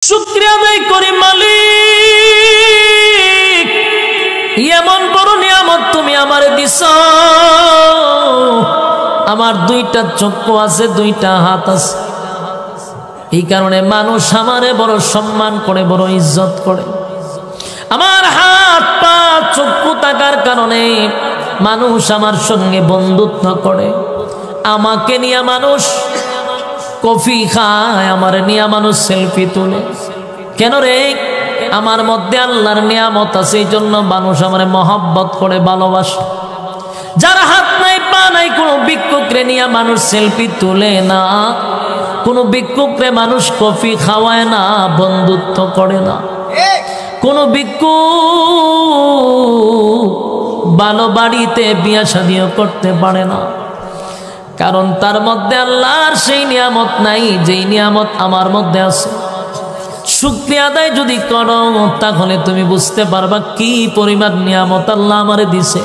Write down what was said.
শুকরিয়া আদায় করি মালিক, এমন বড় নিয়ামত তুমি আমারে দিছো। আমার দুইটা চক্ষু আছে, দুইটা হাত আছে, এই কারণে মানুষ আমারে বড় সম্মান করে, বড় ইজ্জত করে। আমার হাত পা চক্ষু থাকার কারণে মানুষ আমার সঙ্গে বন্ধুত্ব করে। আমাকে নিয়ে মানুষ কফি খায়, আমার নিয়ে মানুষ সেলফি তুলে। কেন রে? আমার মধ্যে আল্লাহর নিয়ামত আছে, এই জন্য মানুষ আমার মহব্বত করে, ভালোবাসে। যারা হাত নাই পা নাই, কোনো ভিক্ষুকরে নিয়ে মানুষ সেলফি তুলে না, কোনো ভিক্ষুকরে মানুষ কফি খাওয়ায় না, বন্ধুত্ব করে না। কোনো ভিক্ষুক ভালো বাড়িতে বিয়া শাদিও করতে পারে না, কারণ তার মধ্যে আল্লাহর সেই নিয়ামত নাই যেই নিয়ামত আমার মধ্যে আছে। শুকরিয়া আদায় যদি করো, তাহলে তুমি বুঝতে পারবা কি পরিমাণ নিয়ামত আল্লাহ আমারে দিছে।